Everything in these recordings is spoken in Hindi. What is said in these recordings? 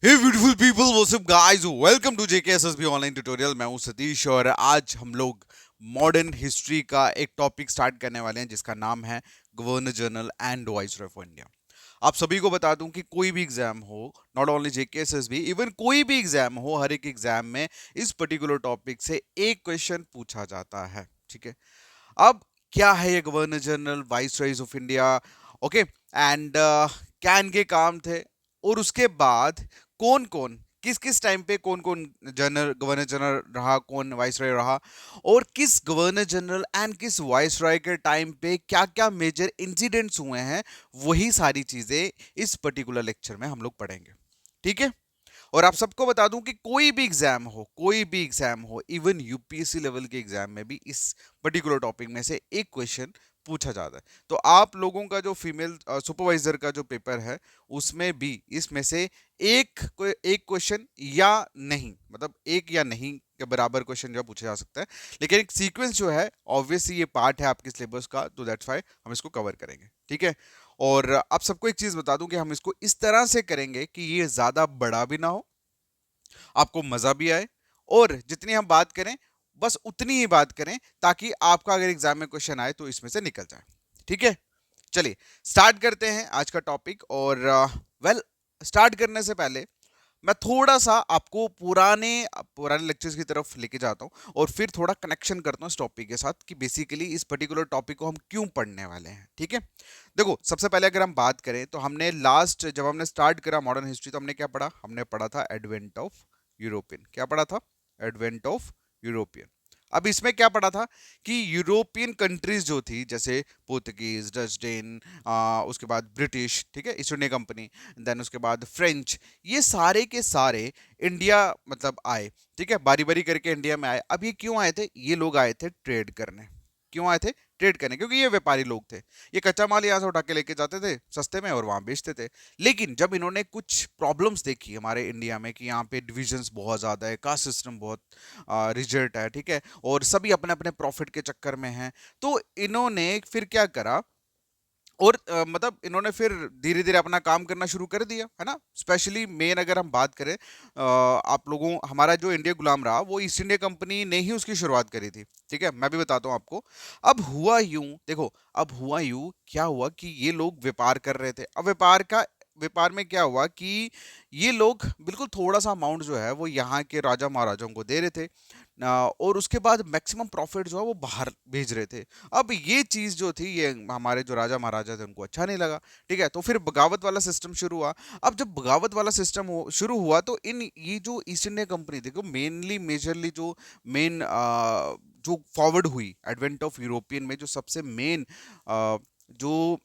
Hey beautiful people, what's up guys, welcome to JKSSB online tutorial. मैं हूं सतीश और आज हम लोग मॉडर्न हिस्ट्री का एक टॉपिक स्टार्ट करने वाले हैं जिसका नाम है governor general and viceroy of India. आप सभी को बता दूं कि कोई भी एग्जाम हो, नॉट ओनली जेकेएसएसबी, इवन कोई भी एग्जाम हो, हर एक एग्जाम में इस पर्टिकुलर टॉपिक से एक क्वेश्चन पूछा जाता है। ठीक है। अब क्या है ये governor general viceroys of India? Okay. And क्या इनके काम थे, और उसके बाद कौन कौन किस किस टाइम पे कौन कौन जनरल गवर्नर जनरल रहा, कौन वाइसरॉय रहा, और किस गवर्नर जनरल एंड किस वाइसरॉय के टाइम पे क्या क्या मेजर इंसिडेंट्स हुए हैं, वही सारी चीजें इस पर्टिकुलर लेक्चर में हम लोग पढ़ेंगे। ठीक है। और आप सबको बता दूं कि कोई भी एग्जाम हो, इवन यूपीएससी लेवल के एग्जाम में भी इस पर्टिकुलर टॉपिक में से एक क्वेश्चन पूछा जाता है। तो आप लोगों का जो फीमेल सुपरवाइजर का जो पेपर है, उसमें भी इसमें से एक क्वेश्चन या नहीं, मतलब एक या नहीं के बराबर क्वेश्चन जो पूछा जा सकता है। लेकिन एक सीक्वेंस जो है, ऑब्वियसली ये पार्ट है आपके सिलेबस का, तो दैट्स व्हाई हम इसको कवर करेंगे। ठीक है। और आप सबको एक चीज बता दूं कि हम इसको इस तरह से करेंगे कि ये ज्यादा बड़ा भी ना हो, आपको मजा भी आए, और जितनी हम बात करें बस उतनी ही बात करें, ताकि आपका अगर एग्जाम में क्वेश्चन आए तो इसमें से निकल जाए। ठीक है। चलिए स्टार्ट करते हैं आज का टॉपिक। और वेल, स्टार्ट करने से पहले मैं थोड़ा सा आपको पुराने पुराने लेक्चर्स की तरफ लेके जाता हूं, और फिर थोड़ा कनेक्शन करता हूं इस टॉपिक के साथ कि बेसिकली इस पर्टिकुलर टॉपिक को हम क्यों पढ़ने वाले हैं। ठीक है। देखो, सबसे पहले अगर हम बात करें तो हमने लास्ट जब हमने स्टार्ट करा मॉडर्न हिस्ट्री, तो हमने क्या पढ़ा? हमने पढ़ा था एडवेंट ऑफ यूरोपियन। क्या पढ़ा था? Advent of European. अब इसमें क्या पढ़ा था कि यूरोपियन कंट्रीज जो थी, जैसे पुर्तगीज, डच, डेन, उसके बाद ब्रिटिश, ठीक है, ईस्ट इंडिया कंपनी, देन उसके बाद फ्रेंच, ये सारे के सारे इंडिया मतलब आए। ठीक है, बारी बारी करके इंडिया में आए। अब ये क्यों आए थे? ये लोग आए थे ट्रेड करने। क्यों आए थे? ट्रेड करने, क्योंकि ये व्यापारी लोग थे। ये कच्चा माल यहाँ से उठा के लेके जाते थे सस्ते में और वहां बेचते थे। लेकिन जब इन्होंने कुछ प्रॉब्लम्स देखी हमारे इंडिया में कि यहाँ पे डिविजन्स बहुत ज्यादा है, कास्ट सिस्टम बहुत रिजल्ट है, ठीक है, और सभी अपने अपने प्रॉफिट के चक्कर में हैं, तो इन्होंने फिर क्या करा, और मतलब इन्होंने फिर धीरे धीरे अपना काम करना शुरू कर दिया, है ना। स्पेशली मेन अगर हम बात करें, आप लोगों हमारा जो इंडिया गुलाम रहा वो ईस्ट इंडिया कंपनी ने ही उसकी शुरुआत करी थी। ठीक है, मैं भी बताता हूँ आपको। अब हुआ यूं, देखो, अब हुआ यूं, क्या हुआ कि ये लोग व्यापार कर रहे थे। अब व्यापार में क्या हुआ कि ये लोग बिल्कुल थोड़ा सा अमाउंट जो है वो यहाँ के राजा महाराजाओं को दे रहे थे, और उसके बाद मैक्सिमम प्रॉफिट जो है वो बाहर भेज रहे थे। अब ये चीज जो थी, ये हमारे जो राजा महाराजा थे उनको अच्छा नहीं लगा। ठीक है, तो फिर बगावत वाला सिस्टम शुरू हुआ। अब जब बगावत वाला सिस्टम शुरू हुआ, तो इन ये जो ईस्ट इंडिया कंपनी, देखो, मेनली मेजरली जो मेन जो फॉरवर्ड हुई एडवेंट ऑफ यूरोपियन में, जो सबसे मेन जो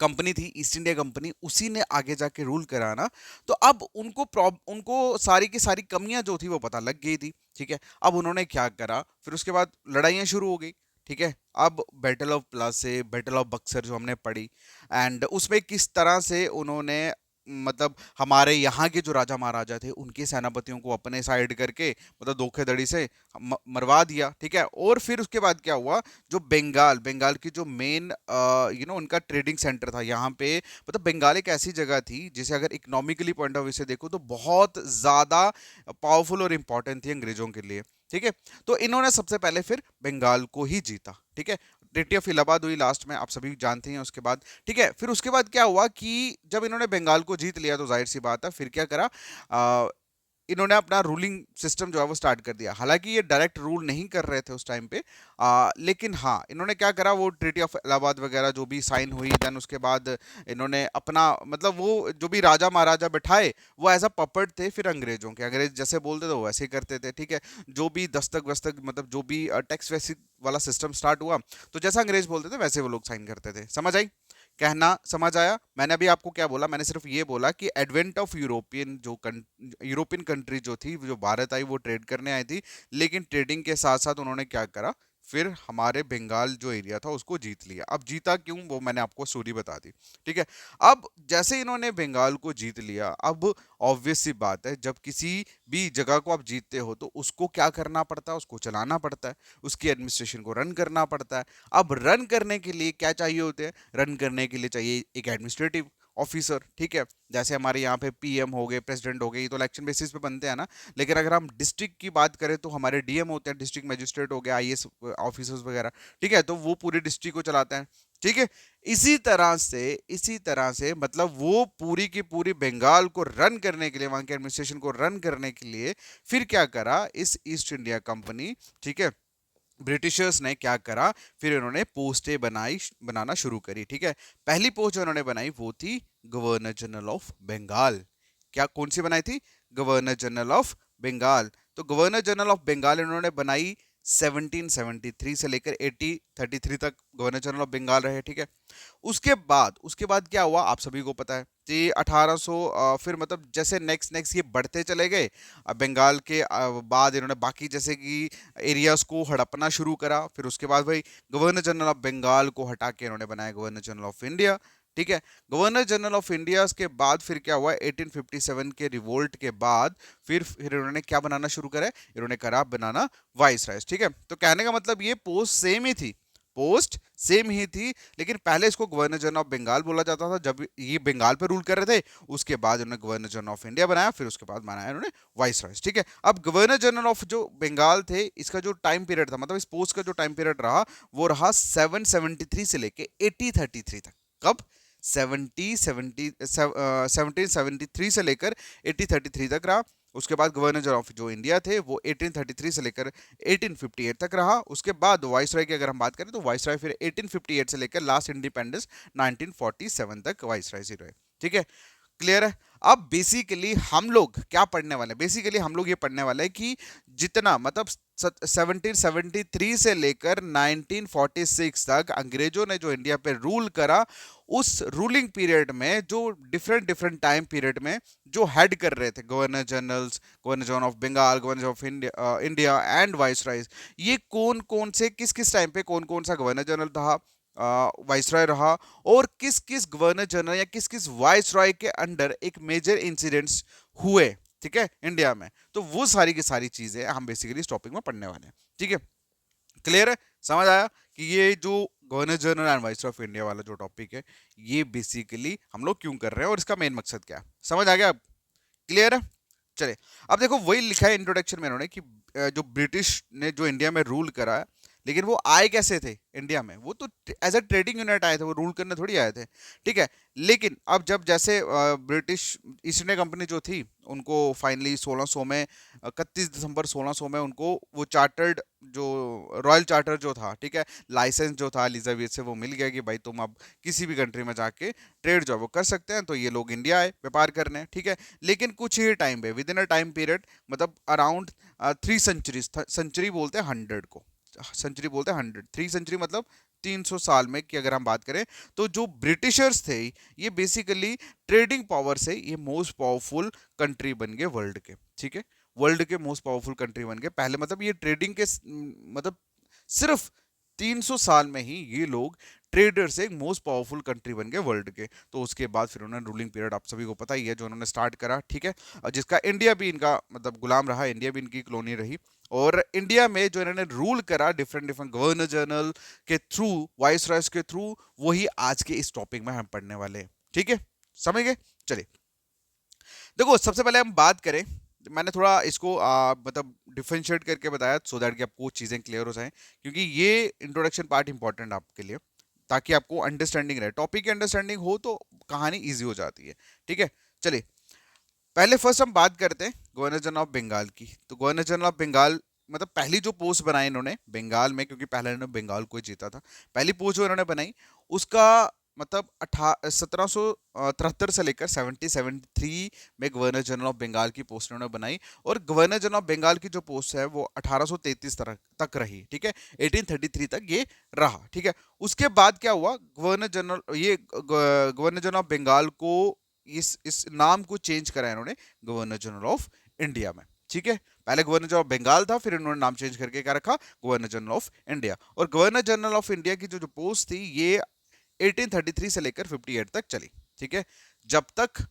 कंपनी थी ईस्ट इंडिया कंपनी, उसी ने आगे जाके रूल करा ना। तो अब उनको सारी की सारी कमियां जो थी वो पता लग गई थी। ठीक है, अब उन्होंने क्या करा, फिर उसके बाद लड़ाइयां शुरू हो गई। ठीक है, अब battle of Plassey, battle of Buxar जो हमने पढ़ी, एंड उसमें किस तरह से उन्होंने मतलब हमारे यहाँ के जो राजा महाराजा थे उनके सेनापतियों को अपने साइड करके, मतलब धोखेधड़ी से मरवा दिया। ठीक है, और फिर उसके बाद क्या हुआ, जो बंगाल बंगाल की जो मेन उनका ट्रेडिंग सेंटर था यहाँ पे, मतलब बंगाल एक ऐसी जगह थी जिसे अगर इकोनॉमिकली पॉइंट ऑफ व्यू से देखो तो बहुत ज़्यादा पावरफुल और इंपॉर्टेंट थी अंग्रेजों के लिए। ठीक है, तो इन्होंने सबसे पहले फिर बंगाल को ही जीता। ठीक है, ट्रीटी ऑफ इलाहाबाद हुई लास्ट में, आप सभी जानते हैं उसके बाद। ठीक है, फिर उसके बाद क्या हुआ कि जब इन्होंने बंगाल को जीत लिया तो जाहिर सी बात है फिर क्या करा, इन्होंने अपना रूलिंग सिस्टम जो है वो स्टार्ट कर दिया। हालांकि ये डायरेक्ट रूल नहीं कर रहे थे उस टाइम पे, लेकिन हाँ, इन्होंने क्या करा, वो ट्रीटी ऑफ इलाहाबाद वगैरह जो भी साइन हुई, देन उसके बाद इन्होंने अपना मतलब वो जो भी राजा महाराजा बैठाए वो एज अ पपेट थे फिर अंग्रेजों के, अंग्रेज जैसे बोलते थे वो वैसे ही करते थे। ठीक है, जो भी दस्तक वस्तक, मतलब जो भी टैक्स वैसी वाला सिस्टम स्टार्ट हुआ, तो जैसा अंग्रेज बोलते थे वैसे वो लोग साइन करते थे। समझ आई? कहना समझ आया? मैंने अभी आपको क्या बोला? मैंने सिर्फ ये बोला कि advent of European European country जो थी, जो भारत आई, वो ट्रेड करने आई थी, लेकिन ट्रेडिंग के साथ साथ उन्होंने क्या करा, फिर हमारे बंगाल जो एरिया था उसको जीत लिया। अब जीता क्यों वो मैंने आपको स्टोरी बता दी। ठीक है, अब जैसे इन्होंने बंगाल को जीत लिया, अब ऑब्वियस सी बात है, जब किसी भी जगह को आप जीतते हो तो उसको क्या करना पड़ता है, उसको चलाना पड़ता है, उसकी एडमिनिस्ट्रेशन को रन करना पड़ता है। अब रन करने के लिए क्या चाहिए होते हैं? रन करने के लिए चाहिए एक एडमिनिस्ट्रेटिव, ऑफिसर, ठीक है। जैसे हमारे यहाँ पे पीएम हो गए, प्रेसिडेंट हो गए, ये तो इलेक्शन बेसिस पे बनते हैं ना। लेकिन अगर हम डिस्ट्रिक्ट की बात करें तो हमारे डीएम होते हैं, डिस्ट्रिक्ट मजिस्ट्रेट हो गया, आईएएस ऑफिसर्स वगैरह, ठीक है। तो वो पूरे डिस्ट्रिक्ट को चलाते हैं, ठीक है। इसी तरह से मतलब वो पूरी की पूरी बंगाल को रन करने के लिए, वहां के एडमिनिस्ट्रेशन को रन करने के लिए फिर क्या करा इस ईस्ट इंडिया कंपनी, ठीक है, ब्रिटिशर्स ने क्या करा, फिर इन्होंने पोस्टें बनाना शुरू करी, ठीक है। पहली पोस्ट जो इन्होंने बनाई वो थी गवर्नर जनरल ऑफ बंगाल। क्या कौन सी बनाई थी? Governor general of Bengal. तो गवर्नर जनरल ऑफ बंगाल इन्होंने बनाई 1773 से लेकर 1833 तक गवर्नर जनरल ऑफ बंगाल रहे, ठीक है। उसके बाद क्या हुआ आप सभी को पता है कि 1800 फिर मतलब जैसे नेक्स्ट नेक्स्ट ये बढ़ते चले गए। बंगाल के बाद इन्होंने बाकी जैसे कि एरियाज को हड़पना शुरू करा। फिर उसके बाद भाई गवर्नर जनरल ऑफ बंगाल को हटा के इन्होंने बनाया गवर्नर जनरल ऑफ इंडिया, ठीक है। गवर्नर जनरल ऑफ इंडिया के बाद फिर क्या हुआ, 1857 के रिवोल्ट के बाद फिर इन्होंने क्या बनाना शुरू करा, इन्होंने करा बनाना वाइस राइस, ठीक है। तो कहने का मतलब ये पोस्ट सेम ही थी, लेकिन पहले इसको गवर्नर जनरल ऑफ बंगाल बोला जाता था जब ये बंगाल पे रूल कर रहे थे। उसके बाद उन्होंने गवर्नर जनरल ऑफ इंडिया बनाया, फिर उसके बाद बनाया उन्होंने वाइस रॉयस, ठीक है। अब गवर्नर जनरल ऑफ जो बंगाल थे, इसका जो टाइम पीरियड था, मतलब इस पोस्ट का जो टाइम पीरियड रहा, वो रहा 773 से लेके 1833 तक। कब? 1773 से लेकर 1833 तक रहा। उसके बाद गवर्नर जनरल ऑफ जो इंडिया थे वो 1833 से लेकर 1858 तक रहा। उसके बाद वाइसराय की अगर हम बात करें तो वाइसराय फिर 1858 से लेकर लास्ट इंडिपेंडेंस 1947 तक वाइसराय ही रहे, ठीक है। क्लियर है? अब बेसिकली हम लोग क्या पढ़ने वाले हैं? बेसिकली हम लोग ये पढ़ने वाले हैं कि जितना मतलब 1773 से लेकर 1946 तक अंग्रेजों ने जो इंडिया पे रूल करा, उस रूलिंग पीरियड में जो डिफरेंट डिफरेंट टाइम पीरियड में जो हेड कर रहे थे, governor general of Bengal, governor of India and viceroy, ये कौन कौन से किस किस टाइम पे कौन कौन सा गवर्नर जनरल था, वाइसराय रहा, और किस किस गवर्नर जनरल या किस किस वाइसराय के अंडर एक मेजर इंसिडेंट्स हुए, ठीक है, इंडिया में। तो वो सारी की सारी चीजें हम बेसिकली इस टॉपिक में पढ़ने वाले हैं, ठीक है। क्लियर है? समझ आया कि ये जो governor general and viceroy of India वाला जो टॉपिक है, ये बेसिकली हम लोग क्यों कर रहे हैं और इसका मेन मकसद क्या है? समझ आ गया अब? क्लियर है? चलिए, अब देखो वही लिखा है इंट्रोडक्शन में इन्होंने कि जो ब्रिटिश ने जो इंडिया में रूल करा है, लेकिन वो आए कैसे थे इंडिया में? वो तो एज अ ट्रेडिंग यूनिट आए थे, वो रूल करने थोड़ी आए थे, ठीक है। लेकिन अब जब जैसे ब्रिटिश ईस्ट इंडिया कंपनी जो थी, उनको फाइनली 1600 में 31 दिसंबर 1600 में उनको वो चार्टर्ड जो रॉयल चार्टर जो था, ठीक है, लाइसेंस जो था एलिजाबेथ से, वो मिल गया कि भाई तुम अब किसी भी कंट्री में जाके ट्रेड जो है वो कर सकते हैं। तो ये लोग इंडिया आए व्यापार करने, ठीक है। लेकिन कुछ ही टाइम पे, with in a time period, मतलब अराउंड 3 सेंचुरीज, सेंचुरी बोलते हैं 100 को, सेंचुरी बोलते हैं 100, 3 सेंचुरी मतलब 300 साल में की अगर हम बात करें, तो जो ब्रिटिशर्स थे ये बेसिकली ट्रेडिंग पावर से ये मोस्ट पावरफुल कंट्री बन गए वर्ल्ड के, ठीक है। वर्ल्ड के मोस्ट पावरफुल कंट्री बन गए पहले, मतलब ये ट्रेडिंग के मतलब सिर्फ 300 साल में ही ये लोग ट्रेडर से एक मोस्ट पावरफुल कंट्री बन गए वर्ल्ड के। तो उसके बाद फिर उन्होंने रूलिंग पीरियड आप सभी को पता ही है जो उन्होंने स्टार्ट करा, ठीक है, और जिसका इंडिया भी इनका मतलब गुलाम रहा, इंडिया भी इनकी कॉलोनी रही। और इंडिया में जो इन्होंने रूल करा डिफरेंट डिफरेंट गवर्नर जनरल के थ्रू, वाइस रॉयस के थ्रू, वही आज के इस टॉपिक में हम पढ़ने वाले हैं, ठीक है। समझ गए? चलिए, देखो सबसे पहले हम बात करें, मैंने थोड़ा इसको मतलब डिफरेंशिएट करके बताया सो दैट कि आपको चीज़ें क्लियर हो जाएं, क्योंकि ये इंट्रोडक्शन पार्ट इंपॉर्टेंट आपके लिए, ताकि आपको अंडरस्टैंडिंग रहे, टॉपिक की अंडरस्टैंडिंग हो तो कहानी ईजी हो जाती है, ठीक है। चलिए, पहले फर्स्ट हम बात करते हैं गवर्नर जनरल ऑफ बंगाल की। तो गवर्नर जनरल ऑफ बंगाल मतलब पहली जो पोस्ट बनाई इन्होंने बंगाल में, क्योंकि पहले इन्होंने बंगाल को ही जीता था, पहली पोस्ट जो इन्होंने बनाई उसका मतलब 1773 से लेकर 1773 में गवर्नर जनरल ऑफ बंगाल की पोस्ट इन्होंने बनाई। और गवर्नर जनरल ऑफ बंगाल की जो पोस्ट है वो 1833 तक रही, ठीक है, 1833 तक ये रहा, ठीक है। उसके बाद क्या हुआ, गवर्नर जनरल ऑफ बंगाल को इस नाम को चेंज करा इन्होंने गवर्नर जनरल ऑफ इंडिया में, ठीक है। पहले गवर्नर जनरल ऑफ बंगाल था, फिर इन्होंने नाम चेंज करके क्या रखा, गवर्नर जनरल ऑफ इंडिया। और गवर्नर जनरल ऑफ इंडिया की जो पोस्ट थी ये 1833 से लेकर 58 तक चली, ठीक है। जब तक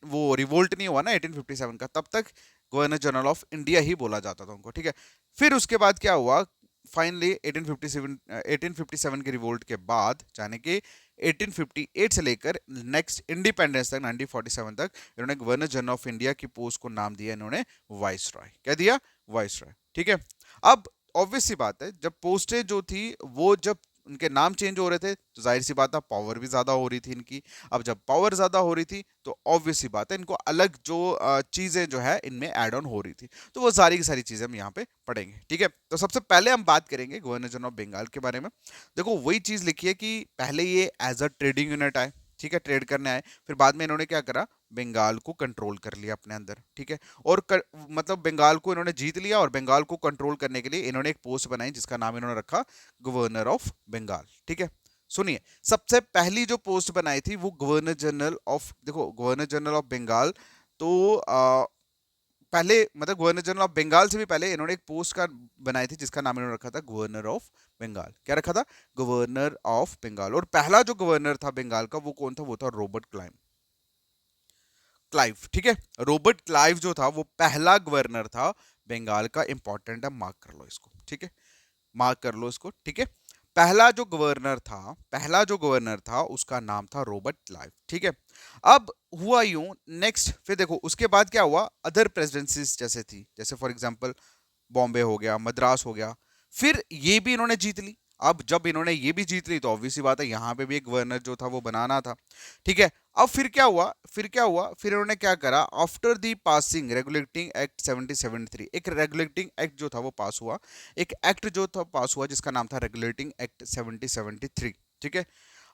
वो रिवोल्ट नहीं हुआ ना 1857 का, तब तक गवर्नर जनरल ऑफ इंडिया ही बोला जाता था उनको, ठीक है। फिर उसके बाद क्या हुआ, फाइनली 1857 के रिवोल्ट के बाद, यानी कि 1858 से लेकर नेक्स्ट इंडिपेंडेंस तक 1947 तक इन्होंने गवर्नर जनरल ऑफ इंडिया की पोस्ट को नाम दिया इन्होंने वाइस रॉय। क्या दिया? वाइस रॉय। ठीक है। अब ऑब्वियस सी बात है, जब पोस्टें जो थी वो जब उनके नाम चेंज हो रहे थे तो जाहिर सी बात है पावर भी ज्यादा हो रही थी इनकी। अब जब पावर ज्यादा हो रही थी तो ऑब्वियस सी बात है इनको अलग जो चीजें जो है इनमें ऐड ऑन हो रही थी, तो वो सारी की सारी चीजें हम यहाँ पे पढ़ेंगे। ठीक है, तो सबसे पहले हम बात करेंगे गवर्नर जनरल ऑफ बंगाल के बारे में। देखो वही चीज लिखी है कि पहले ये एज अ ट्रेडिंग यूनिट आए, ठीक है, ट्रेड करने आए, फिर बाद में इन्होंने क्या करा, बंगाल को कंट्रोल कर लिया अपने अंदर। ठीक है, और मतलब बंगाल को इन्होंने जीत लिया और बंगाल को कंट्रोल करने के लिए इन्होंने एक पोस्ट बनाई जिसका नाम इन्होंने रखा गवर्नर ऑफ बंगाल। ठीक है, सुनिए, सबसे पहली जो पोस्ट बनाई थी वो गवर्नर जनरल ऑफ, देखो गवर्नर जनरल ऑफ बंगाल, तो पहले मतलब गवर्नर जनरल ऑफ बंगाल से भी पहले इन्होंने एक पोस्ट का बनाई थी जिसका नाम इन्होंने रखा था गवर्नर ऑफ बंगाल। क्या रखा था? Governor of Bengal. और पहला जो गवर्नर था बंगाल का वो कौन था? वो था रॉबर्ट क्लाइव। ठीक है, रॉबर्ट क्लाइव जो था वो पहला गवर्नर था बंगाल का। इंपॉर्टेंट है, मार्क कर लो इसको। ठीक है, मार्क कर लो इसको। ठीक है, पहला जो गवर्नर था उसका नाम था रॉबर्ट क्लाइव। ठीक है, अब हुआ यूं, नेक्स्ट फिर देखो उसके बाद क्या हुआ, अदर प्रेसिडेंसीज जैसे थी, जैसे फॉर एग्जांपल बॉम्बे हो गया, मद्रास हो गया, फिर ये भी इन्होंने जीत ली। अब जब इन्होंने ये भी जीत ली तो ऑब्वियस सी बात है यहाँ पे भी एक गवर्नर जो था वो बनाना था। ठीक है, अब फिर इन्होंने क्या करा, after the passing regulating act 1773, एक रेगुलेटिंग एक्ट जो था वो पास हुआ, एक एक्ट जो था पास हुआ जिसका नाम था रेगुलेटिंग एक्ट 1773। ठीक है,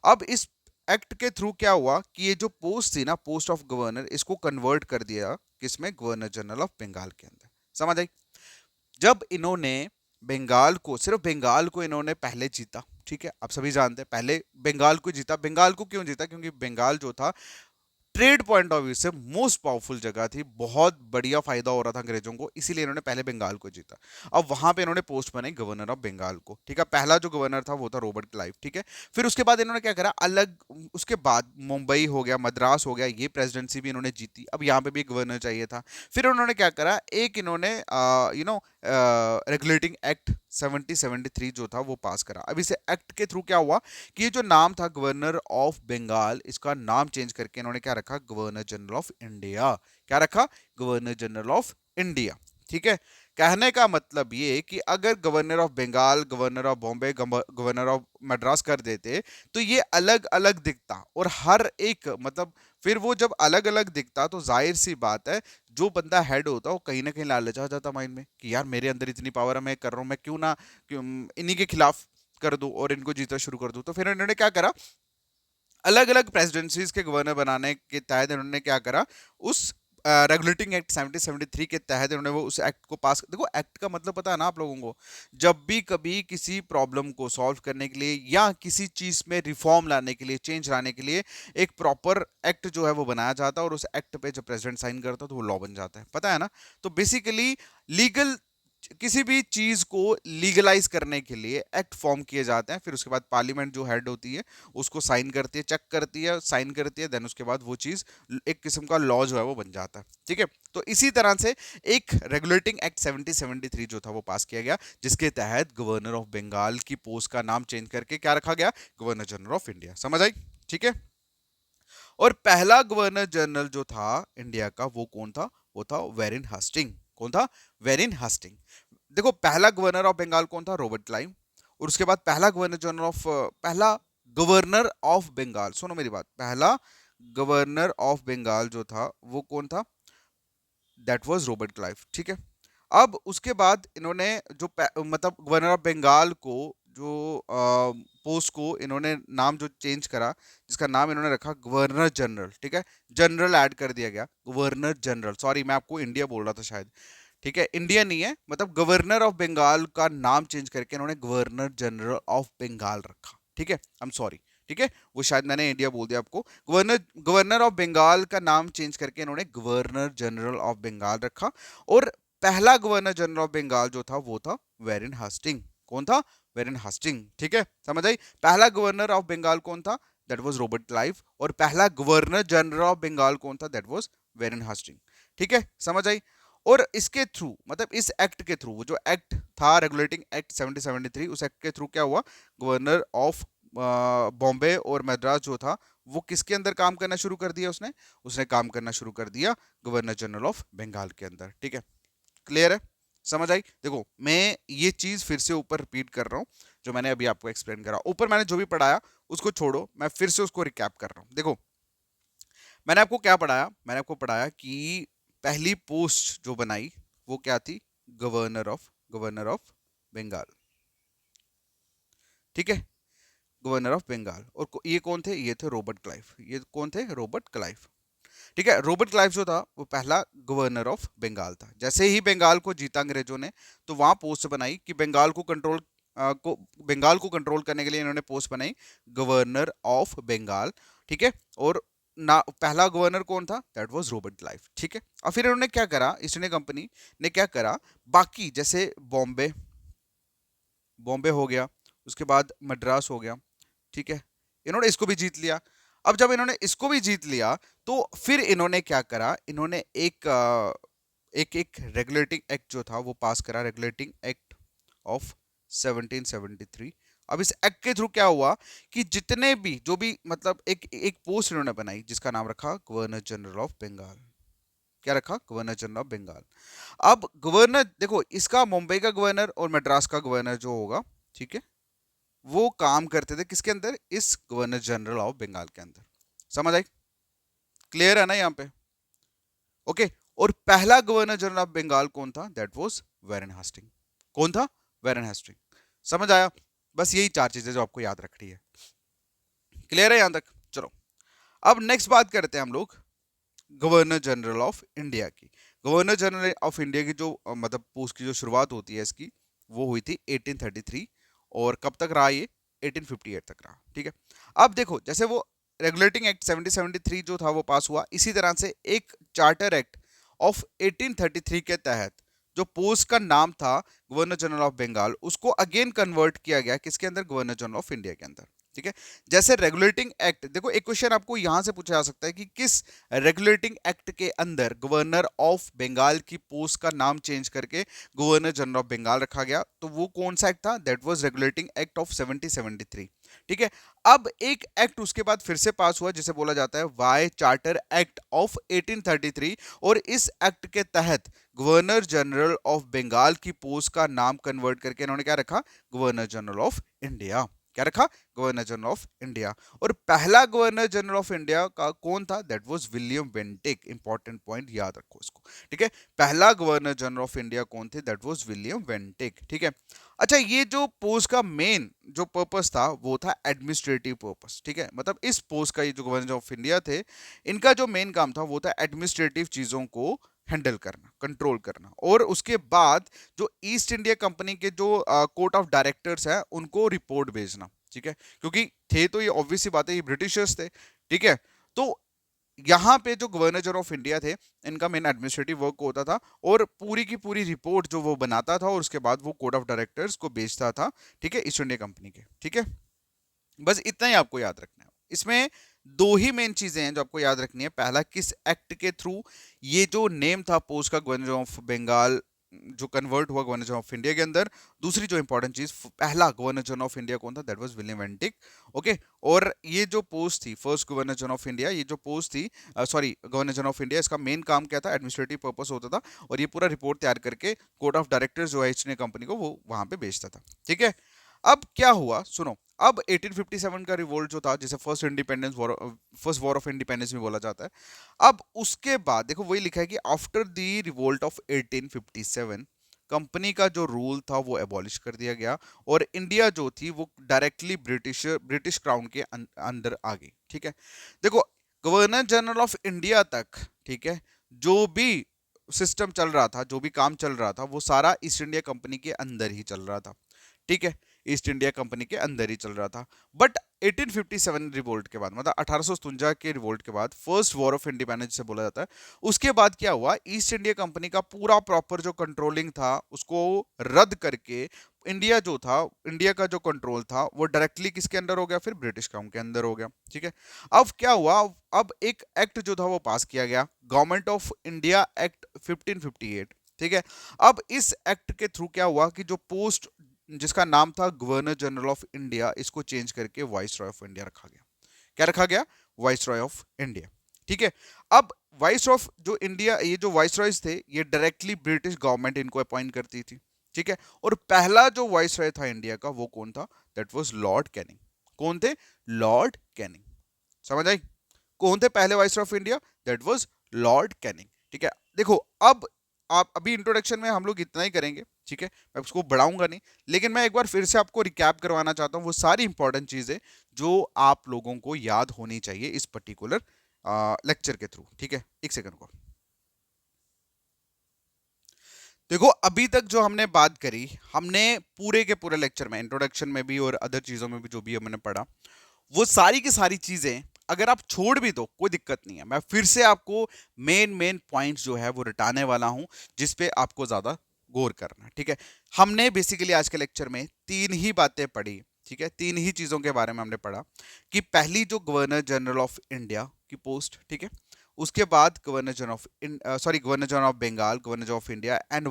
अब इस एक्ट के थ्रू क्या हुआ कि ये जो पोस्ट थी ना, पोस्ट ऑफ गवर्नर, इसको कन्वर्ट कर दिया किसमें? गवर्नर जनरल ऑफ बंगाल के अंदर। समझ आई? जब इन्होंने बंगाल को, सिर्फ बंगाल को इन्होंने पहले जीता, ठीक है, आप सभी जानते हैं पहले बंगाल को जीता। बंगाल को क्यों जीता? क्योंकि बंगाल जो था ट्रेड पॉइंट ऑफ व्यू से मोस्ट पावरफुल जगह थी, बहुत बढ़िया फायदा हो रहा था अंग्रेजों को, इसीलिए इन्होंने पहले बंगाल को जीता। अब वहां पे इन्होंने पोस्ट बनाई गवर्नर ऑफ बंगाल को। ठीक है, पहला जो गवर्नर था वो था रॉबर्ट क्लाइव। ठीक है, फिर उसके बाद इन्होंने क्या करा, अलग, उसके बाद मुंबई हो गया, मद्रास हो गया, ये प्रेसिडेंसी भी इन्होंने जीती। अब यहाँ पे भी गवर्नर चाहिए था, फिर उन्होंने क्या करा, एक इन्होंने रेगुलेटिंग एक्ट 1773 जो था वो पास करा। अब इसे एक्ट के थ्रू क्या हुआ कि ये जो नाम था गवर्नर ऑफ बंगाल, इसका नाम चेंज करके इन्होंने क्या रखा, गवर्नर जनरल ऑफ इंडिया। क्या रखा? Governor general of India. ठीक है, कहने का मतलब ये कि अगर governor of Bengal, governor of Bombay, governor of Madras कर देते तो ये अलग अलग दिखता, और हर एक मतलब फिर वो जब अलग अलग दिखता तो जाहिर सी बात है जो बंदा हेड होता वो कहीं ना कहीं लालच आ जाता माइंड में कि यार मेरे अंदर इतनी पावर है, मैं कर रहा हूँ, मैं क्यों ना इन्हीं के खिलाफ कर दूं और इनको जीतना शुरू कर दूं। तो फिर इन्होंने क्या करा, अलग अलग प्रेसिडेंसीज के गवर्नर बनाने के तहत इन्होंने क्या करा, उस रेगुलेटिंग एक्ट 1773 के तहत इन्होंने वो उस एक्ट को पास, देखो एक्ट का मतलब पता है ना आप लोगों को, जब भी कभी किसी प्रॉब्लम को सॉल्व करने के लिए या किसी चीज में रिफॉर्म लाने के लिए, चेंज लाने के लिए एक प्रॉपर एक्ट जो है वो बनाया जाता है, और उस एक्ट पे जब प्रेसिडेंट साइन करता है तो वो लॉ बन जाता है, पता है ना। तो बेसिकली लीगल, किसी भी चीज को लीगलाइज करने के लिए एक्ट फॉर्म किए जाते हैं, फिर उसके बाद पार्लियामेंट जो हेड होती है उसको साइन करती है, चेक करती है, साइन करती है, देन उसके बाद वो चीज एक किस्म का लॉ जो है वो बन जाता है। ठीक है, तो इसी तरह से एक रेगुलेटिंग एक्ट 1773 जो था वो पास किया गया, जिसके तहत गवर्नर ऑफ बंगाल की पोस्ट का नाम चेंज करके क्या रखा गया, गवर्नर जनरल ऑफ इंडिया। समझ आई? ठीक है, और पहला गवर्नर जनरल जो था इंडिया का वो कौन था? वो था वेरिन हास्टिंग। कौन था? वेरिन हास्टिंग। देखो पहला गवर्नर ऑफ बंगाल कौन था? Robert Clive. और उसके बाद पहला गवर्नर ऑफ बंगाल, सुनो मेरी बात, पहला गवर्नर ऑफ बंगाल जो था वो कौन था? That was Robert Clive. ठीक है, अब उसके बाद इन्होंने जो मतलब गवर्नर ऑफ बंगाल को जो पोस्ट को इन्होंने नाम जो चेंज करा, जिसका नाम इन्होंने रखा गवर्नर जनरल। ठीक है, जनरल ऐड कर दिया गया, गवर्नर जनरल, सॉरी मैं आपको इंडिया बोल रहा था शायद। ठीक है, इंडिया नहीं है, मतलब गवर्नर ऑफ बंगाल का नाम चेंज करके इन्होंने गवर्नर जनरल ऑफ बंगाल रखा। ठीक है, आई एम सॉरी। ठीक है, वो शायद मैंने इंडिया बोल दिया आपको। गवर्नर गवर्नर ऑफ बंगाल का नाम चेंज करके इन्होंने गवर्नर जनरल ऑफ बंगाल रखा। और पहला गवर्नर जनरल ऑफ बंगाल जो था वो था वेरिन हास्टिंग। कौन था? वेरिन हास्टिंग। ठीक है, समझ आई? पहला गवर्नर ऑफ बंगाल कौन था? That was Robert Clive. और पहला गवर्नर जनरल ऑफ बंगाल कौन था? That was Warren Hastings. ठीक है, समझ आई? और इसके थ्रू, मतलब इस एक्ट के थ्रू, वो जो एक्ट था रेगुलेटिंग एक्ट 1773, उस एक्ट के थ्रू क्या हुआ, गवर्नर ऑफ बॉम्बे और मद्रास जो था वो किसके अंदर काम करना शुरू कर दिया उसने उसने काम करना शुरू कर दिया गवर्नर जनरल ऑफ बंगाल के अंदर। ठीक है, क्लियर है, समझ आई? देखो मैं ये चीज फिर से ऊपर रिपीट कर रहा हूँ जो मैंने अभी आपको एक्सप्लेन करा, ऊपर मैंने जो भी पढ़ाया उसको छोड़ो, मैं फिर से उसको रिकैप कर रहा हूँ। देखो मैंने आपको क्या पढ़ाया, मैंने आपको पढ़ाया कि पहली पोस्ट जो बनाई वो क्या थी, गवर्नर ऑफ बंगाल। ठीक है, गवर्नर ऑफ बंगाल। और ये कौन थे, ये थे रॉबर्ट क्लाइव। ये कौन थे, रॉबर्ट क्लाइव। ठीक है, रॉबर्ट क्लाइव जो था वो पहला गवर्नर ऑफ बंगाल था। जैसे ही बंगाल को जीता अंग्रेजों ने तो वहां पोस्ट बनाई कि बंगाल को कंट्रोल करने के लिए इन्होंने पोस्ट बनाई गवर्नर ऑफ बंगाल। ठीक है, और ना पहला गवर्नर कौन था, दैट वाज रॉबर्ट क्लाइव। ठीक है, और फिर इन्होंने क्या करा, ईस्ट इंडिया कंपनी ने क्या करा, बाकी जैसे बॉम्बे बॉम्बे हो गया, उसके बाद मद्रास हो गया। ठीक है, इन्होंने इसको भी जीत लिया। अब जब इन्होंने इसको भी जीत लिया तो फिर इन्होंने क्या करा, इन्होंने एक रेगुलेटिंग एक्ट जो था वो पास करा, रेगुलेटिंग एक्ट ऑफ 1773। अब इस एक्ट के थ्रू क्या हुआ कि जितने भी जो भी मतलब एक एक पोस्ट इन्होंने बनाई जिसका नाम रखा गवर्नर जनरल ऑफ बंगाल। क्या रखा, गवर्नर जनरल ऑफ बंगाल। अब गवर्नर देखो, इसका मुंबई का गवर्नर और मद्रास का गवर्नर जो होगा, ठीक है, वो काम करते थे किसके अंदर, इस गवर्नर जनरल ऑफ बंगाल के अंदर। समझ आई, क्लियर है ना यहाँ पे? ओके, और पहला गवर्नर जनरल ऑफ बंगाल कौन था, दैट वाज वैरन हास्टिंग। कौन था, वैरन हास्टिंग। समझ आया? बस यही चार चीजें जो आपको याद रखनी है। क्लियर है यहां तक? चलो अब नेक्स्ट बात करते हैं हम लोग गवर्नर जनरल ऑफ इंडिया की। गवर्नर जनरल ऑफ इंडिया की जो मतलब पोस्ट की जो शुरुआत होती है इसकी, वो हुई थी 1833 और कब तक रहा ये, 1858 तक रहा। ठीक है, अब देखो जैसे वो रेगुलेटिंग एक्ट 1773 जो था वो पास हुआ, इसी तरह से एक चार्टर एक्ट ऑफ 1833 के तहत जो पोस्ट का नाम था गवर्नर जनरल ऑफ बंगाल, उसको अगेन कन्वर्ट किया गया किसके अंदर, गवर्नर जनरल ऑफ इंडिया के अंदर। ठीक है, जैसे रेगुलेटिंग एक्ट, देखो एक क्वेश्चन आपको यहां से पूछा जा सकता है कि किस रेगुलेटिंग एक्ट के अंदर गवर्नर ऑफ बंगाल की पोस्ट का नाम चेंज करके गवर्नर जनरल ऑफ बंगाल रखा गया, तो वो कौन सा एक्ट था, that was regulating act of 1773। ठीक है, अब एक एक्ट उसके बाद फिर से पास हुआ जिसे बोला जाता है वाई चार्टर एक्ट ऑफ 1833, और इस एक्ट के तहत गवर्नर जनरल ऑफ बंगाल की पोस्ट का नाम कन्वर्ट करके इन्होंने क्या रखा, गवर्नर जनरल ऑफ इंडिया। क्या रखा, गवर्नर जनरल ऑफ इंडिया। और पहला गवर्नर जनरल ऑफ इंडिया का कौन था, that was William Bentinck. Important point याद रखो इसको। ठीक है, पहला गवर्नर जनरल ऑफ इंडिया कौन थे, दैट वाज विलियम बेंटिक। ठीक है, अच्छा ये जो पोस्ट का मेन जो पर्पस था वो था एडमिनिस्ट्रेटिव पर्पस। ठीक है, मतलब इस पोस्ट का ये जो गवर्नर ऑफ इंडिया थे, इनका जो मेन काम था वो था एडमिनिस्ट्रेटिव चीजों को हैंडल करना, कंट्रोल करना, और उसके बाद जो ईस्ट इंडिया कंपनी के जो कोर्ट ऑफ डायरेक्टर्स है उनको रिपोर्ट भेजना। ठीक है, क्योंकि थे तो ये ऑब्वियस सी बात है, ये ब्रिटिशर्स थे। ठीक है, तो यहाँ पे जो गवर्नर जनरल ऑफ इंडिया थे, इनका मेन एडमिनिस्ट्रेटिव वर्क होता था और पूरी की पूरी रिपोर्ट जो वो बनाता था और उसके बाद वो कोर्ट ऑफ डायरेक्टर्स को भेजता था। ठीक है, ईस्ट इंडिया कंपनी के। ठीक है, बस इतना ही आपको याद रखना है। इसमें दो ही मेन चीजें हैं जो आपको याद रखनी है। पहला, किस एक्ट के थ्रू ये जो नेम था पोस्ट का गवर्नर ऑफ बंगाल जो कन्वर्ट हुआ गवर्नर जनरल ऑफ इंडिया के अंदर। दूसरी जो इंपॉर्टेंट चीज, पहला गवर्नर जनरल ऑफ इंडिया कौन था, दैट वाज विलियम वेंटिक। ओके, और ये जो पोस्ट थी first governor general of India, ये जो पोस्ट थी sorry governor general of India, इसका मेन काम क्या था, एडमिनिस्ट्रेटिव पर्पस होता था, और ये पूरा रिपोर्ट तैयार करके कोर्ट ऑफ डायरेक्टर्स जो है ईस्ट इंडिया कंपनी को, वो वहां पे भेजता था। ठीक है, अब क्या हुआ सुनो, अब 1857 का रिवोल्ट जो था जिसे फर्स्ट वॉर ऑफ इंडिपेंडेंस भी बोला जाता है, अब उसके बाद देखो वही लिखा है कि after the revolt of 1857 company का जो रूल था वो एबॉलिश कर दिया गया और इंडिया जो थी वो डायरेक्टली ब्रिटिश क्राउन के अंदर आ गई। ठीक है, देखो गवर्नर जनरल ऑफ इंडिया तक, ठीक है, जो भी सिस्टम चल रहा था, जो भी काम चल रहा था, वो सारा ईस्ट इंडिया कंपनी के अंदर ही चल रहा था। ठीक है, ईस्ट इंडिया कंपनी के अंदर ही चल रहा था। बट 1857 रिवोल्ट के बाद, मतलब 1857 के रिवोल्ट के बाद, फर्स्ट वॉर ऑफ इंडिपेंडेंस जिसे बोला जाता है, उसके बाद क्या हुआ, ईस्ट इंडिया कंपनी का पूरा प्रॉपर जो कंट्रोलिंग था उसको रद्द करके इंडिया जो था, इंडिया का जो कंट्रोल था वो डायरेक्टली किसके अंदर हो गया, फिर ब्रिटिश क्राउन के अंदर हो गया। ठीक है, अब क्या हुआ, अब एक एक्ट जो था वो पास किया गया, गवर्नमेंट ऑफ इंडिया एक्ट 1558। ठीक है, अब इस एक्ट के थ्रू क्या हुआ कि जो पोस्ट जिसका नाम था गवर्नर जनरल ऑफ इंडिया, इसको चेंज करके वाइस रॉय ऑफ इंडिया रखा गया। क्या रखा गया? Vice Roy of India. ठीक है। अब वाइस ऑफ जो इंडिया, ये जो वाइस रॉयज थे ये डायरेक्टली ब्रिटिश गवर्नमेंट इनको अपॉइंट करती थी। ठीक है। और पहला जो वाइस रॉय था इंडिया का वो कौन था? That was Lord Canning. कौन थे? Lord Canning. समझ आई? कौन थे पहले vice of India? That was Lord Canning. ठीक है। देखो अब आप अभी इंट्रोडक्शन में हम लोग इतना ही करेंगे। ठीक है। मैं उसको बढ़ाऊंगा नहीं, लेकिन मैं एक बार फिर से आपको रिकैप करवाना चाहता हूँ वो सारी इंपॉर्टेंट चीजें जो आप लोगों को याद होनी चाहिए इस पर्टिकुलर लेक्चर के थ्रू। ठीक है, एक सेकंड को। देखो अभी तक जो हमने बात करी, हमने पूरे के पूरे लेक्चर में, इंट्रोडक्शन में भी और अदर चीजों में भी जो भी हमने पढ़ा, वो सारी की सारी चीजें अगर आप छोड़ भी दो कोई दिक्कत नहीं है, मैं फिर से आपको मेन मेन पॉइंट्स जो है वो रटाने वाला हूं जिसपे आपको ज्यादा गौर करना है। ठीक है। हमने बेसिकली आज के लेक्चर में तीन ही बातें पढ़ी। ठीक है। तीन ही चीजों के बारे में हमने पढ़ा कि पहली जो गवर्नर जनरल ऑफ इंडिया की पोस्ट, ठीक है, उसके बाद governor general of governor general of Bengal, governor general of India and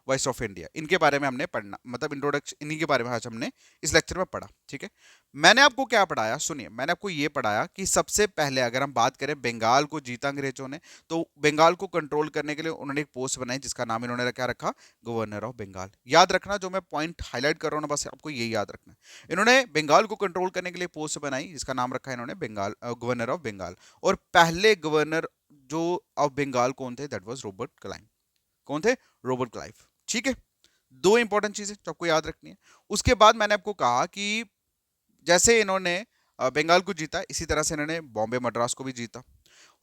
vice of India, इनके बारे में हमने पढ़ना, मतलब इंट्रोडक्शन इन्हीं के बारे में आज हमने इस लेक्चर में पढ़ा। ठीक है। मैंने आपको क्या पढ़ाया? सुनिए, मैंने आपको ये पढ़ाया कि सबसे पहले अगर हम बात करें, बंगाल को जीता अंग्रेजों ने, तो बंगाल को कंट्रोल करने के लिए उन्होंने एक पोस्ट बनाई जिसका नाम इन्होंने क्या रखा? Governor of Bengal. याद रखना, जो मैं पॉइंट हाईलाइट कर रहा हूँ ना, बस आपको यही याद रखना है। इन्होंने बंगाल को कंट्रोल करने के लिए पोस्ट बनाई जिसका नाम रखा इन्होंने बंगाल, गवर्नर ऑफ बंगाल। और पहले गवर्नर जो ऑफ बंगाल कौन थे? That was Robert Clive. कौन थे? Robert Clive. ठीक है। दो इंपॉर्टेंट चीजें जो आपको याद रखनी है। उसके बाद मैंने आपको कहा कि जैसे इन्होंने बंगाल को जीता, इसी तरह से इन्होंने बॉम्बे मद्रास को भी जीता।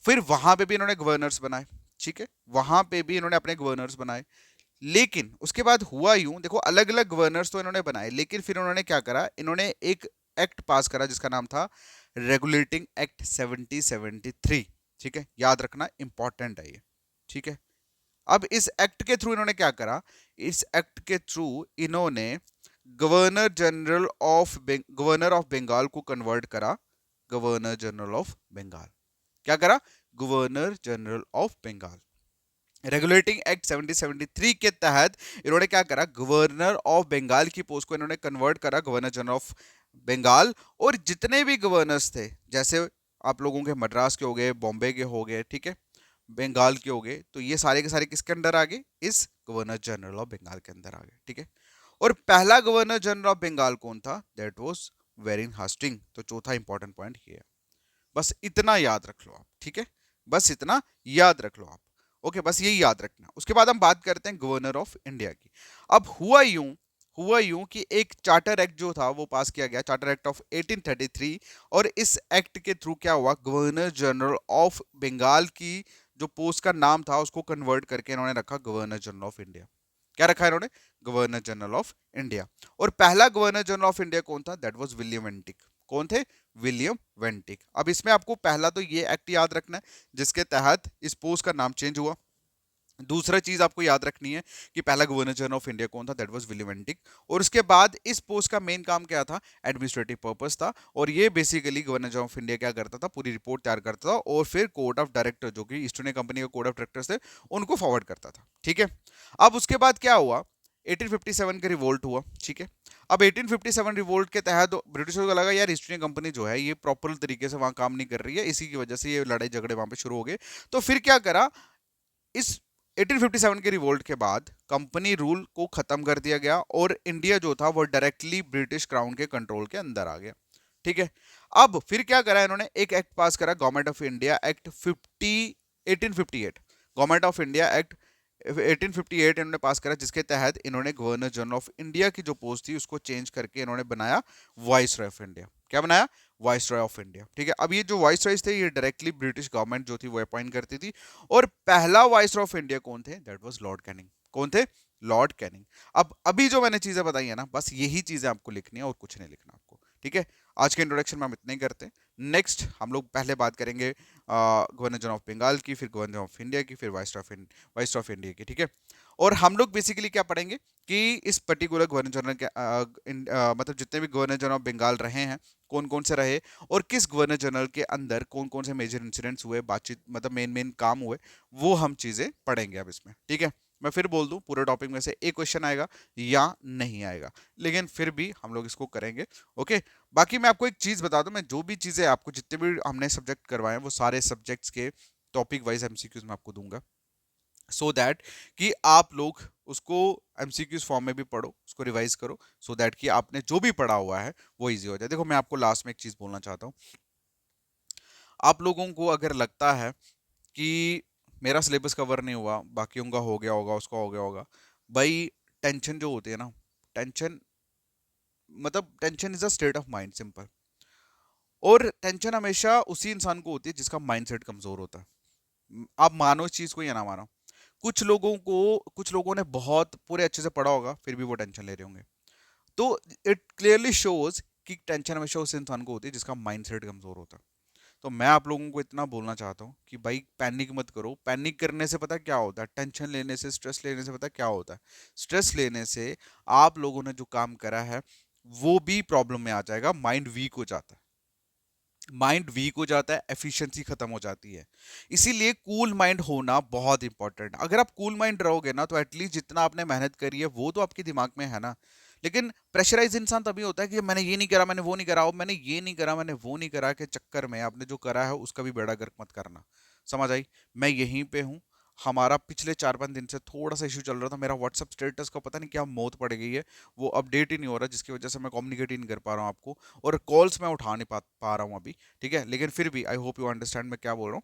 फिर वहां पे भी इन्होंने गवर्नर्स बनाए। ठीक है। वहां पे भी इन्होंने अपने गवर्नर्स बनाए। लेकिन उसके बाद हुआ यूं, देखो अलग अलग गवर्नर्स तो इन्होंने बनाए, लेकिन फिर उन्होंने क्या करा? इन्होंने एक एक्ट पास करा जिसका नाम था रेगुलेटिंग एक्ट 1773। ठीक है, याद रखना, इंपॉर्टेंट है ये। ठीक है। अब इस एक्ट के थ्रू इन्होंने क्या करा? इस एक्ट के थ्रू इन्होंने गवर्नर ऑफ बंगाल को कन्वर्ट करा गवर्नर जनरल ऑफ बंगाल। क्या करा? Governor general of Bengal. Regulating act 1773 के तहत इन्होंने क्या करा? गवर्नर ऑफ बंगाल की पोस्ट को इन्होंने कन्वर्ट करा गवर्नर जनरल ऑफ बंगाल। और जितने भी गवर्नर्स थे, जैसे आप लोगों के मद्रास के हो गए, बॉम्बे के हो गए, ठीक है, बंगाल के हो गए, तो ये सारे के सारे किसके अंडर आ गए? इस गवर्नर जनरल ऑफ बंगाल के अंदर आ गए। ठीक है। और पहला गवर्नर जनरल ऑफ बंगाल कौन था? That was Warren Hastings. तो चौथा इंपॉर्टेंट पॉइंट ये है। बस इतना याद रख लो आप। ठीक है, बस इतना याद रख लो आप। ओके, बस यही याद रखना। उसके बाद हम बात करते हैं गवर्नर ऑफ इंडिया की। अब हुआ यूं कि एक चार्टर एक्ट जो था वो पास किया गया, चार्टर एक्ट ऑफ 1833। और इस एक्ट के थ्रू क्या हुआ? गवर्नर जनरल ऑफ बंगाल की जो पोस्ट का नाम था उसको कन्वर्ट करके इन्होंने रखा गवर्नर जनरल ऑफ इंडिया। क्या रखा इन्होंने? Governor general of India. और पहला गवर्नर जनरल ऑफ इंडिया कौन था? That was William वेंटिक। कौन थे? विलियम वेंटिक। अब इसमें आपको पहला तो ये एक्ट याद रखना है जिसके तहत इस पोस्ट का नाम चेंज हुआ। दूसरा चीज आपको याद रखनी है कि पहला गवर्नर जनरल ऑफ इंडिया कौन था? That was William वेंटिक। और उसके बाद इस पोस्ट का मेन काम क्या था? एडमिनिस्ट्रेटिव पर्पस था। और ये basically governor general of India क्या करता था? पूरी रिपोर्ट तैयार करता था और फिर कोर्ट ऑफ डायरेक्टर, जो कि ईस्ट इंडिया कंपनी के कोर्ट ऑफ डायरेक्टर्स थे, उनको फॉरवर्ड करता था। ठीक है। अब उसके बाद क्या हुआ? 1857 का रिवोल्ट हुआ। ठीक है। अब 1857 रिवोल्ट के तहत ब्रिटिशर्स को लगा यार ईस्ट इंडिया कंपनी जो है ये प्रॉपर तरीके से वहां काम नहीं कर रही है, इसी की वजह से ये लड़ाई झगड़े वहां पे शुरू हो गए। तो फिर क्या करा? इस 1857 के रिवोल्ट के बाद कंपनी रूल को खत्म कर दिया गया और इंडिया जो था वो डायरेक्टली ब्रिटिश क्राउन के कंट्रोल के अंदर आ गया। ठीक है। अब फिर क्या करा इन्होंने? एक एक्ट पास करा, government of India act 1858। Government of India act 1858 इन्होंने पास करा, जिसके तहत इन्होंने गवर्नर जनरल ऑफ इंडिया की जो पोस्ट थी उसको चेंज करके इन्होंने बनाया वाइस रॉय ऑफ इंडिया। क्या बनाया? Vice Roy of India. ठीक है। अब ये जो वाइस रॉयज थे ये डायरेक्टली ब्रिटिश गवर्नमेंट जो थी वो अपॉइंट करती थी। और पहला वाइस रॉय ऑफ इंडिया कौन थे? That was Lord Canning. कौन थे? Lord Canning. अब अभी जो मैंने चीजें बताई है ना, बस यही चीजें आपको लिखनी है और कुछ नहीं लिखना आपको। ठीक है। आज के इंट्रोडक्शन में हम इतना ही करते हैं। नेक्स्ट हम लोग पहले बात करेंगे गवर्नर जनरल ऑफ बंगाल की, फिर गवर्नर ऑफ इंडिया की, फिर वाइस ऑफ इंडिया की। ठीक है। और हम लोग बेसिकली क्या पढ़ेंगे कि इस पर्टिकुलर गवर्नर जनरल के मतलब जितने भी गवर्नर जनरल ऑफ बंगाल रहे हैं, कौन कौन से रहे और किस गवर्नर जनरल के अंदर कौन कौन से मेजर इंसिडेंट्स हुए, बातचीत मतलब मेन मेन काम हुए, वो हम चीजें पढ़ेंगे अब इसमें। ठीक है। मैं फिर बोल दूं पूरे टॉपिक में से एक क्वेश्चन आएगा या नहीं आएगा, लेकिन फिर भी हम लोग इसको करेंगे। ओके। बाकी मैं आपको एक चीज बता दूं, मैं जो भी चीजें आपको जितने भी हमने सब्जेक्ट करवाए हैं वो सारे सब्जेक्ट्स के टॉपिक वाइज एमसीक्यूज में आपको दूंगा, सो दैट कि आप लोग उसको एमसीक्यूज फॉर्म में भी पढ़ो, उसको रिवाइज करो, सो दैट कि आपने जो भी पढ़ा हुआ है वो इजी हो जाए। देखो मैं आपको लास्ट में एक चीज बोलना चाहता हूँ, आप लोगों को अगर लगता है कि मेरा सिलेबस कवर नहीं हुआ, बाकियों का हो गया होगा, उसका हो गया होगा, भाई टेंशन जो होती है ना, टेंशन मतलब tension is a state of mind, simple. और टेंशन हमेशा उसी इंसान को होती है जिसका माइंडसेट कमजोर होता है। आप मानो इस चीज को या ना मानो, कुछ लोगों ने बहुत पूरे अच्छे से पढ़ा होगा फिर भी वो टेंशन ले रहे होंगे। तो इट क्लियरली शोज कि टेंशन हमेशा उस इंसान को होती है जिसका माइंडसेट कमजोर होता है। तो मैं आप लोगों को इतना बोलना चाहता हूँ कि भाई पैनिक मत करो। पैनिक करने से पता क्या होता है, टेंशन लेने से, स्ट्रेस लेने से पता क्या होता है, स्ट्रेस लेने से आप लोगों ने जो काम करा है वो भी प्रॉब्लम में आ जाएगा, माइंड वीक हो जाता है, माइंड वीक हो जाता है, एफिशिएंसी खत्म हो जाती है। इसीलिए कूल माइंड होना बहुत इंपॉर्टेंट। अगर आप कूल माइंड रहोगे ना तो एटलीस्ट जितना आपने मेहनत करी है वो तो आपके दिमाग में है ना। लेकिन प्रेशराइज इंसान तभी होता है कि मैंने ये नहीं करा, मैंने वो नहीं करा, और मैंने ये नहीं करा, मैंने वो नहीं करा के चक्कर में आपने जो करा है उसका भी बेड़ा गर्क मत करना। समझ आई? मैं यहीं पे हूँ। हमारा पिछले 4-5 दिन से थोड़ा सा इशू चल रहा था, मेरा व्हाट्सअप स्टेटस का पता नहीं क्या मौत पड़ गई है, वो अपडेट ही नहीं हो रहा, जिसकी वजह से मैं कम्युनिकेट ही नहीं कर पा रहा हूँ आपको, और कॉल्स मैं उठा नहीं पा रहा हूँ अभी। ठीक है, लेकिन फिर भी आई होप यू अंडरस्टैंड मैं क्या बोल रहा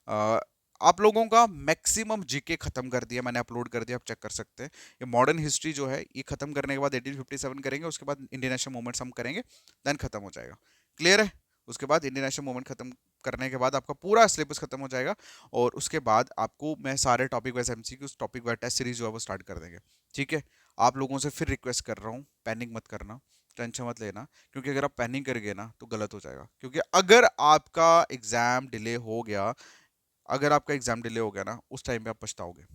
हूँ। आप लोगों का मैक्सिमम जीके खत्म कर दिया मैंने, अपलोड कर दिया, आप चेक कर सकते हैं। ये मॉडर्न हिस्ट्री जो है ये खत्म करने के बाद 1857 करेंगे, उसके बाद इंडियन नेशनल मूवमेंट्स हम करेंगे, देन खत्म हो जाएगा। क्लियर है? उसके बाद इंडियन नेशनल मूवमेंट खत्म करने के बाद आपका पूरा सिलेबस खत्म हो जाएगा, और उसके बाद आपको मैं सारे topic wise MCQ, topic wise test series जो है वो स्टार्ट कर देंगे। ठीक है? आप लोगों से फिर रिक्वेस्ट कर रहा हूँ, पैनिक मत करना, टेंशन मत लेना, क्योंकि अगर आप पैनिक कर गए ना तो गलत हो जाएगा। क्योंकि अगर आपका एग्जाम डिले हो गया, अगर आपका एग्जाम डिले हो गया ना उस टाइम पे आप पछताओगे,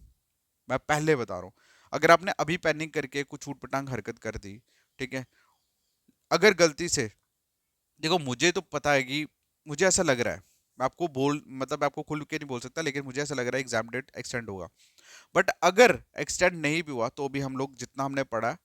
मैं पहले बता रहा हूँ। अगर आपने अभी पैनिक करके कुछ ऊटपटांग हरकत कर दी, ठीक है, अगर गलती से, देखो मुझे तो पता है कि, मुझे ऐसा लग रहा है, मैं आपको बोल मतलब मैं आपको खुल के नहीं बोल सकता, लेकिन मुझे ऐसा लग रहा है एग्जाम डेट एक्सटेंड होगा। बट अगर एक्सटेंड नहीं भी हुआ तो भी हम लोग जितना हमने पढ़ा,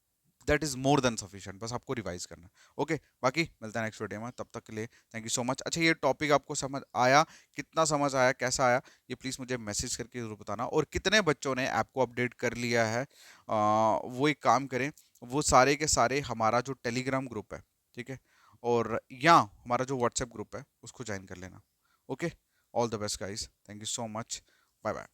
that is more than sufficient, बस आपको रिवाइज करना। ओके, बाकी मिलता है नेक्स्ट वीडियो में, तब तक के लिए थैंक यू सो मच। अच्छा, ये टॉपिक आपको समझ आया? कितना समझ आया, कैसा आया, ये प्लीज़ मुझे मैसेज करके जरूर बताना। और कितने बच्चों ने ऐप को अपडेट कर लिया है, वो एक काम करें, वो सारे के सारे हमारा जो टेलीग्राम ग्रुप है, ठीक है, और या हमारा जो व्हाट्सएप ग्रुप है उसको ज्वाइन कर लेना। Okay, all the best guys, thank you so much, bye bye.